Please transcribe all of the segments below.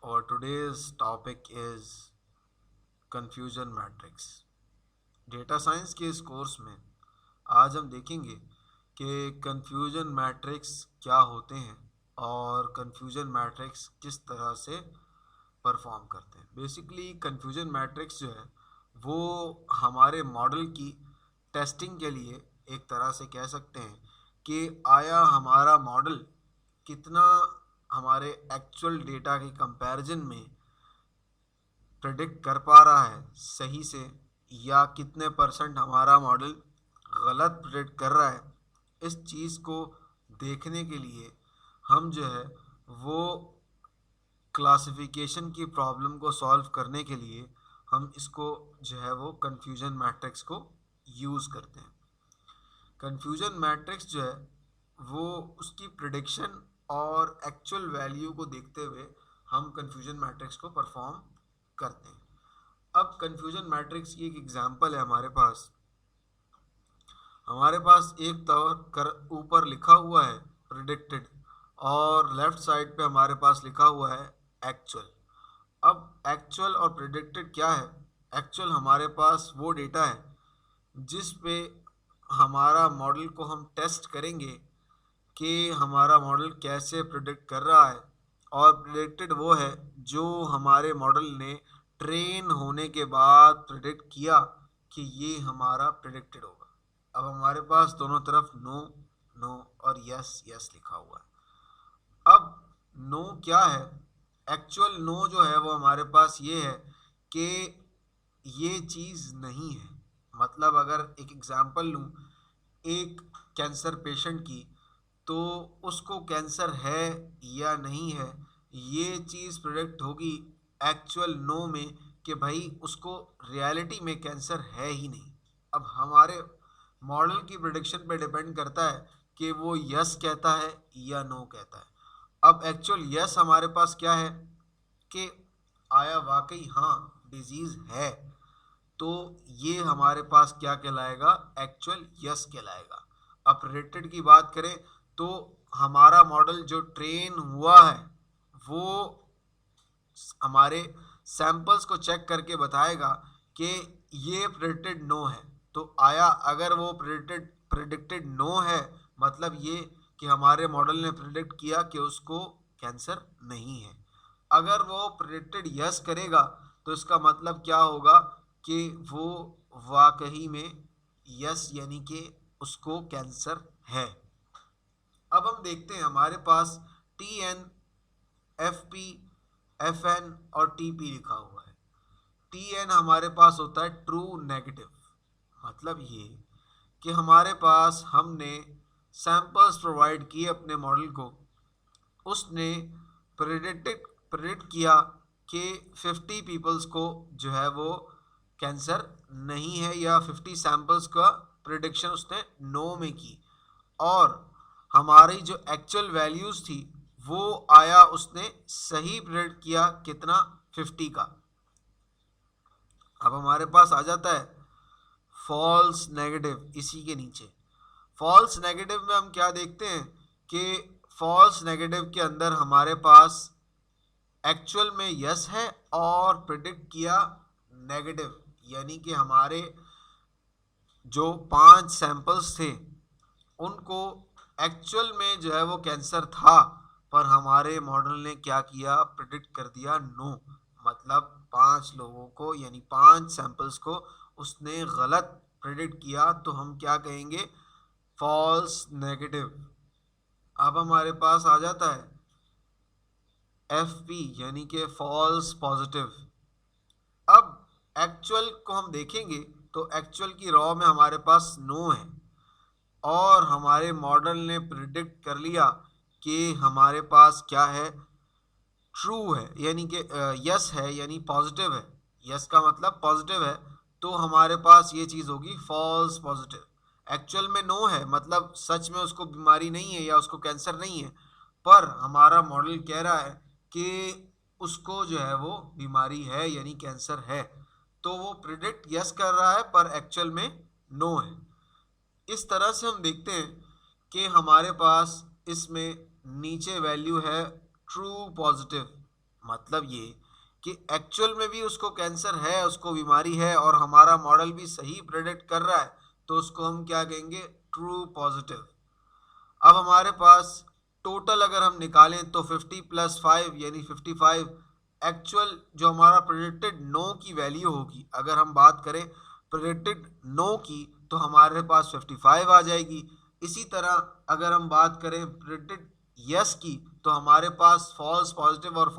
Our today's topic is confusion matrix. Data science के इस course में आज हम देखेंगे कि कंफ्यूजन मैट्रिक्स क्या होते हैं और कंफ्यूजन मैट्रिक्स किस तरह से परफॉर्म करते हैं। बेसिकली कंफ्यूजन मैट्रिक्स जो है वो हमारे मॉडल की टेस्टिंग के लिए एक तरह से कह सकते हैं कि आया हमारा मॉडल कितना हमारे एक्चुअल डेटा के कंपैरिजन में प्रेडिक्ट कर पा रहा है सही से, या कितने परसेंट हमारा मॉडल गलत प्रेडिक्ट कर रहा है। इस चीज़ को देखने के लिए हम जो है वो क्लासिफिकेशन की प्रॉब्लम को सॉल्व करने के लिए हम इसको जो है वो कंफ्यूजन मैट्रिक्स को यूज़ करते हैं। कंफ्यूजन मैट्रिक्स जो है वो उसकी प्रिडिक्शन और एक्चुअल वैल्यू को देखते हुए हम कंफ्यूजन मैट्रिक्स को परफॉर्म करते हैं। अब कंफ्यूजन मैट्रिक्स की एक एग्जांपल है हमारे पास एक तौर कर ऊपर लिखा हुआ है प्रिडिक्टेड और लेफ्ट साइड पे हमारे पास लिखा हुआ है एक्चुअल। अब एक्चुअल और प्रिडिक्टेड क्या है? एक्चुअल हमारे पास वो डेटा है जिस पे हमारा मॉडल को हम टेस्ट करेंगे कि हमारा मॉडल कैसे प्रिडिक्ट कर रहा है, और प्रिडिक्टेड वो है जो हमारे मॉडल ने ट्रेन होने के बाद प्रिडिक्ट किया कि ये हमारा प्रिडिक्टेड होगा। अब हमारे पास दोनों तरफ नो नो और यस यस लिखा हुआ है। अब नो क्या है? एक्चुअल नो जो है वो हमारे पास ये है कि ये चीज़ नहीं है। मतलब अगर एक एग्जांपल लूँ एक कैंसर पेशेंट की, तो उसको कैंसर है या नहीं है ये चीज़ प्रेडिक्ट होगी एक्चुअल नो में कि भाई उसको रियलिटी में कैंसर है ही नहीं। अब हमारे मॉडल की प्रेडिक्शन पे डिपेंड करता है कि वो यस कहता है या नो कहता है। अब एक्चुअल यस हमारे पास क्या है कि आया वाकई हाँ डिजीज़ है, तो ये हमारे पास क्या कहलाएगा? एक्चुअल यस कहलाएगा। अब प्रेडिक्टेड की बात करें तो हमारा मॉडल जो ट्रेन हुआ है वो हमारे सैंपल्स को चेक करके बताएगा कि ये प्रेडिक्टेड नो है। तो आया अगर वो प्रेडिक्टेड नो है मतलब ये कि हमारे मॉडल ने प्रेडिक्ट किया कि उसको कैंसर नहीं है। अगर वो प्रेडिक्टेड यस करेगा तो इसका मतलब क्या होगा कि वो वाकई में यस यानी कि उसको कैंसर है। अब हम देखते हैं हमारे पास T N F P F N और टी पी लिखा हुआ है। टी एन हमारे पास होता है ट्रू नेगेटिव। मतलब ये कि हमारे पास हमने सैंपल्स प्रोवाइड किए अपने मॉडल को, उसने प्रेडिक्ट किया कि 50 पीपल्स को जो है वो कैंसर नहीं है, या 50 सैंपल्स का प्रिडिक्शन उसने नो में की, और हमारी जो एक्चुअल वैल्यूज़ थी वो आया उसने सही प्रेडिक्ट किया कितना? 50 का। अब हमारे पास आ जाता है फॉल्स नेगेटिव इसी के नीचे। फॉल्स नेगेटिव में हम क्या देखते हैं कि फॉल्स नेगेटिव के अंदर हमारे पास एक्चुअल में यस है और प्रिडिक्ट किया नेगेटिव, यानी कि हमारे जो 5 सैंपल्स थे उनको एक्चुअल में जो है वो कैंसर था, पर हमारे मॉडल ने क्या किया? प्रिडिक्ट कर दिया नो। मतलब 5 लोगों को यानी 5 सैंपल्स को उसने गलत प्रिडिक्ट किया, तो हम क्या कहेंगे? False negative. अब हमारे पास आ जाता है एफ पी यानी कि फॉल्स पॉजिटिव। अब एक्चुअल को हम देखेंगे तो एक्चुअल की रॉ में हमारे पास नो है, और हमारे मॉडल ने प्रिडिक्ट कर लिया कि हमारे पास क्या है? ट्रू है, यानी कि यस है, यानी पॉजिटिव है। यस का मतलब पॉजिटिव है, तो हमारे पास ये चीज़ होगी फॉल्स पॉजिटिव। एक्चुअल में नो है मतलब सच में उसको बीमारी नहीं है या उसको कैंसर नहीं है, पर हमारा मॉडल कह रहा है कि उसको जो है वो बीमारी है यानी कैंसर है, तो वो प्रिडिक्ट यस कर रहा है पर एक्चुअल में नो है। इस तरह से हम देखते हैं कि हमारे पास इसमें नीचे वैल्यू है ट्रू पॉजिटिव। मतलब ये कि एक्चुअल में भी उसको कैंसर है, उसको बीमारी है और हमारा मॉडल भी सही प्रेडिक्ट कर रहा है, तो उसको हम क्या कहेंगे, ट्रू पॉजिटिव। अब हमारे पास टोटल अगर हम निकालें तो 50 + 5 यानी 55 एक्चुअल जो हमारा प्रेडिक्टेड नो की वैल्यू होगी। अगर हम बात करें प्रेडिक्टेड नो की तो हमारे पास 55 आ जाएगी। इसी तरह अगर हम बात करें प्रेडिक्टेड यस की तो हमारे पास फॉल्स पॉजिटिव और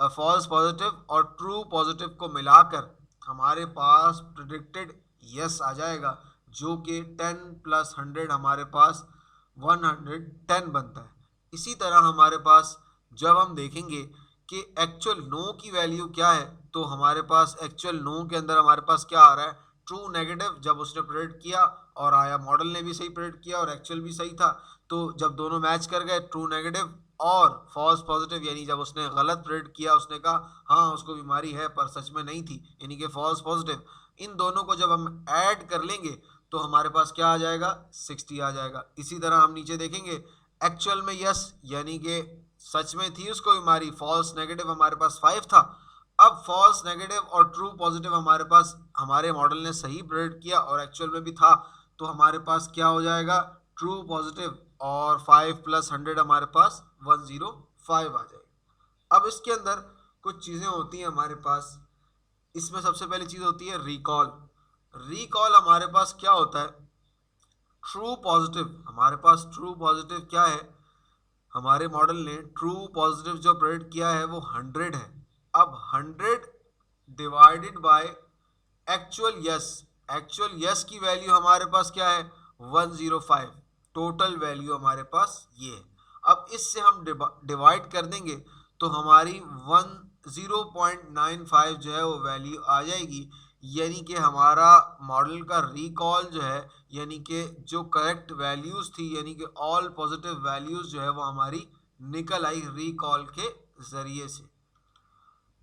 फॉल्स पॉजिटिव और ट्रू पॉजिटिव को मिलाकर हमारे पास प्रेडिक्टेड यस आ जाएगा, जो कि 10 + 100 हमारे पास 110 बनता है। इसी तरह हमारे पास जब हम देखेंगे कि एक्चुअल नो की वैल्यू क्या है, तो हमारे पास एक्चुअल नो के अंदर हमारे पास क्या आ रहा है, ट्रू नेगेटिव। जब उसने प्रेडिक्ट किया और आया, मॉडल ने भी सही प्रेडिक्ट किया और एक्चुअल भी सही था, तो जब दोनों मैच कर गए ट्रू नेगेटिव और फॉल्स पॉजिटिव, यानी जब उसने गलत प्रेडिक्ट किया, उसने कहा हाँ उसको बीमारी है पर सच में नहीं थी, यानी कि फॉल्स पॉजिटिव, इन दोनों को जब हम ऐड कर लेंगे तो हमारे पास क्या आ जाएगा, 60 आ जाएगा। इसी तरह हम नीचे देखेंगे एक्चुअल में यस यानी कि सच में थी उसको बीमारी, फॉल्स नेगेटिव हमारे पास 5 था। अब फॉल्स नेगेटिव और ट्रू पॉजिटिव हमारे पास हमारे मॉडल ने सही प्रेडिक्ट किया और एक्चुअल में भी था, तो हमारे पास क्या हो जाएगा, ट्रू पॉजिटिव और 5 + 100 हमारे पास 105 आ जाएगा। अब इसके अंदर कुछ चीज़ें होती हैं हमारे पास। इसमें सबसे पहली चीज़ होती है रिकॉल। रिकॉल हमारे पास क्या होता है, ट्रू पॉजिटिव। हमारे पास ट्रू पॉजिटिव क्या है, हमारे मॉडल ने ट्रू पॉजिटिव जो प्रेडिक्ट किया है वो 100 है। अब 100 divided by actual yes, actual yes की वैल्यू हमारे पास क्या है, 105, टोटल वैल्यू हमारे पास ये है। अब इससे हम डिवाइड कर देंगे तो हमारी 0.95 जो है वो वैल्यू आ जाएगी, यानी कि हमारा मॉडल का रिकॉल जो है, यानी कि जो करेक्ट वैल्यूज थी, यानी कि ऑल पॉजिटिव वैल्यूज जो है वो हमारी निकल आई रिकॉल के जरिए से।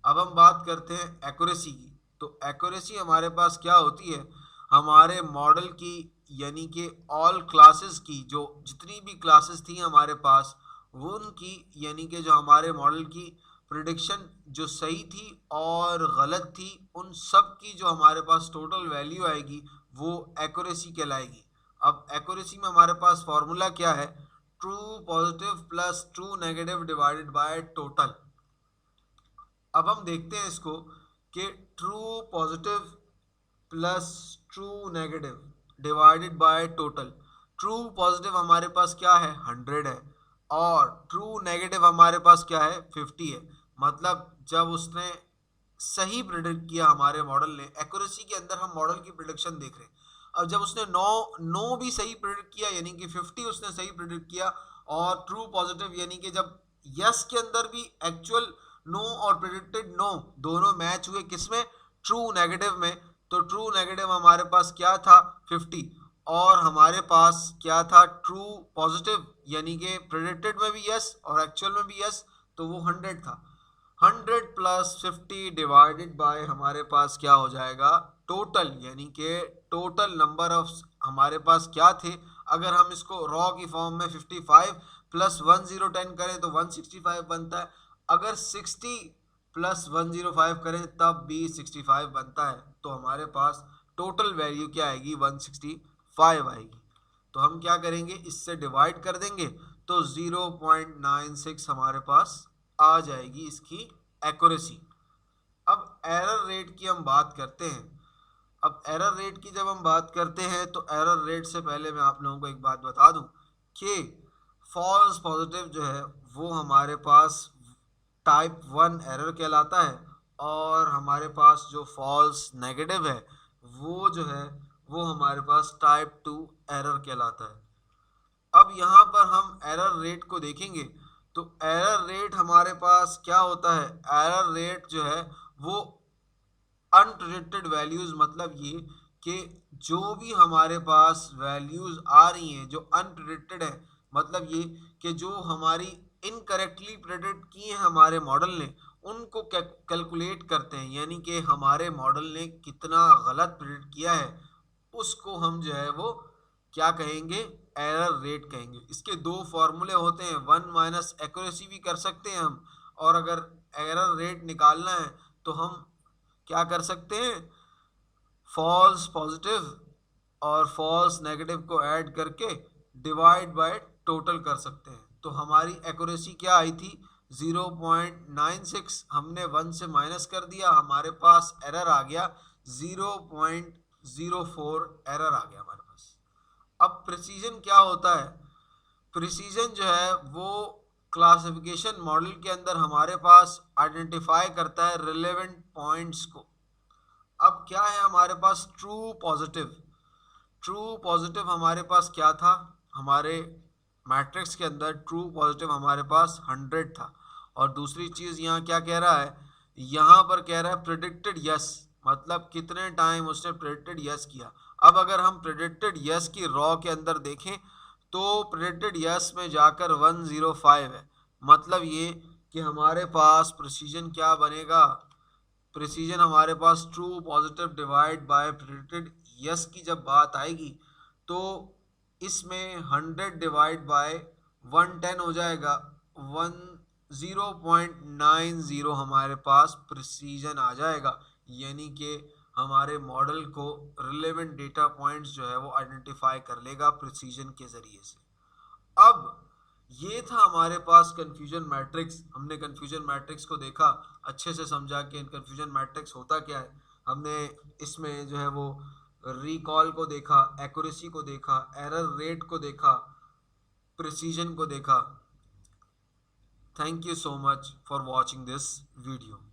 अब हम बात करते हैं एक्यूरेसी की। तो एक्यूरेसी हमारे पास क्या होती है, हमारे मॉडल की यानी कि ऑल क्लासेस की, जो जितनी भी क्लासेस थी हमारे पास वो उनकी, यानी कि जो हमारे मॉडल की प्रिडिक्शन जो सही थी और गलत थी, उन सब की जो हमारे पास टोटल वैल्यू आएगी वो एक्यूरेसी कहलाएगी। अब एक्यूरेसी में हमारे पास फॉर्मूला क्या है, true positive plus true negative divided by total. अब हम देखते हैं इसको कि true positive plus true negative divided by total. True positive हमारे पास क्या है, 100 है और ट्रू नेगेटिव हमारे पास क्या है, 50 है। मतलब जब उसने सही प्रिडिक्ट किया हमारे मॉडल ने, एक्यूरेसी के अंदर हम मॉडल की प्रिडिक्शन देख रहे हैं। अब जब उसने नो भी सही प्रिडिक्ट किया, यानी कि 50 उसने सही प्रिडिक्ट किया, और ट्रू पॉजिटिव यानी कि जब यस के अंदर भी एक्चुअल नो और प्रेडिक्टेड नो दोनों मैच हुए, किसमें, ट्रू नेगेटिव में, तो ट्रू नेगेटिव हमारे पास क्या था, 50, और हमारे पास क्या था, ट्रू पॉजिटिव यानी कि प्रेडिक्टेड में भी यस और एक्चुअल में भी यस, तो वो 100 था। 100 + 50 डिवाइडेड बाय हमारे पास क्या हो जाएगा, टोटल, यानी कि टोटल नंबर ऑफ हमारे पास क्या थे। अगर हम इसको रॉ की फॉर्म में 55 + 1010 करें तो 165 बनता है। अगर 60 + 105 करें तब भी 65 बनता है। तो हमारे पास टोटल वैल्यू क्या आएगी, 165 आएगी। तो हम क्या करेंगे, इससे डिवाइड कर देंगे तो 0.96 हमारे पास आ जाएगी इसकी एक्यूरेसी। अब एरर रेट की हम बात करते हैं। अब एरर रेट की जब हम बात करते हैं तो एरर रेट से पहले मैं आप लोगों को एक बात बता दूं कि फॉल्स पॉजिटिव जो है वो हमारे पास टाइप 1 एरर कहलाता है, और हमारे पास जो फॉल्स नेगेटिव है वो जो है वो हमारे पास टाइप 2 एरर कहलाता है। अब यहाँ पर हम एरर रेट को देखेंगे तो एरर रेट हमारे पास क्या होता है, एरर रेट जो है वो अनप्रेडिक्टेड वैल्यूज, मतलब ये कि जो भी हमारे पास वैल्यूज आ रही हैं जो अनप्रेडिक्टेड है, मतलब ये कि जो हमारी इनकरेक्टली प्रेडिक्ट की है हमारे मॉडल ने, उनको कैलकुलेट करते हैं, यानी कि हमारे मॉडल ने कितना गलत प्रेडिक्ट किया है उसको हम जो है वो क्या कहेंगे, एरर रेट कहेंगे। इसके दो फॉर्मूले होते हैं, 1 - एक्यूरेसी भी कर सकते हैं हम, और अगर एरर रेट निकालना है तो हम क्या कर सकते हैं, फॉल्स पॉजिटिव और फॉल्स नेगेटिव को ऐड करके डिवाइड बाय टोटल कर सकते हैं। तो हमारी एक्यूरेसी क्या आई थी, 0.96, हमने 1 से माइनस कर दिया, हमारे पास एरर आ गया 0.04 एरर आ गया हमारे पास। अब प्रिसीजन क्या होता है, प्रिसीजन जो है वो क्लासिफिकेशन मॉडल के अंदर हमारे पास आइडेंटिफाई करता है रिलेवेंट पॉइंट्स को। अब क्या है हमारे पास, ट्रू पॉजिटिव। ट्रू पॉजिटिव हमारे पास क्या था, हमारे मैट्रिक्स के अंदर ट्रू पॉजिटिव हमारे पास 100 था। और दूसरी चीज़ यहाँ क्या कह रहा है, यहाँ पर कह रहा है प्रिडिक्टेड यस, मतलब कितने टाइम उसने प्रिडिक्टेड यस किया। अब अगर हम प्रिडिक्टेड यस की रॉ के अंदर देखें तो प्रिडिक्टेड यस में जाकर 105 है, मतलब ये कि हमारे पास प्रिसीजन क्या बनेगा, प्रिसीजन हमारे पास true positive divide by predicted yes की जब बात आएगी तो इसमें 100 डिवाइड बाय 110 हो जाएगा, 0.90 हमारे पास प्रिसीजन आ जाएगा। यानी कि हमारे मॉडल को रिलेवेंट डेटा पॉइंट्स जो है वो आइडेंटिफाई कर लेगा प्रिसीजन के ज़रिए से। अब ये था हमारे पास कंफ्यूजन मैट्रिक्स। हमने कंफ्यूजन मैट्रिक्स को देखा, अच्छे से समझा कि कंफ्यूजन मैट्रिक्स होता क्या है। हमने इसमें जो है वो रिकॉल को देखा, एक्यूरेसी को देखा, एरर रेट को देखा, प्रिसीजन को देखा। Thank you so much for watching this video.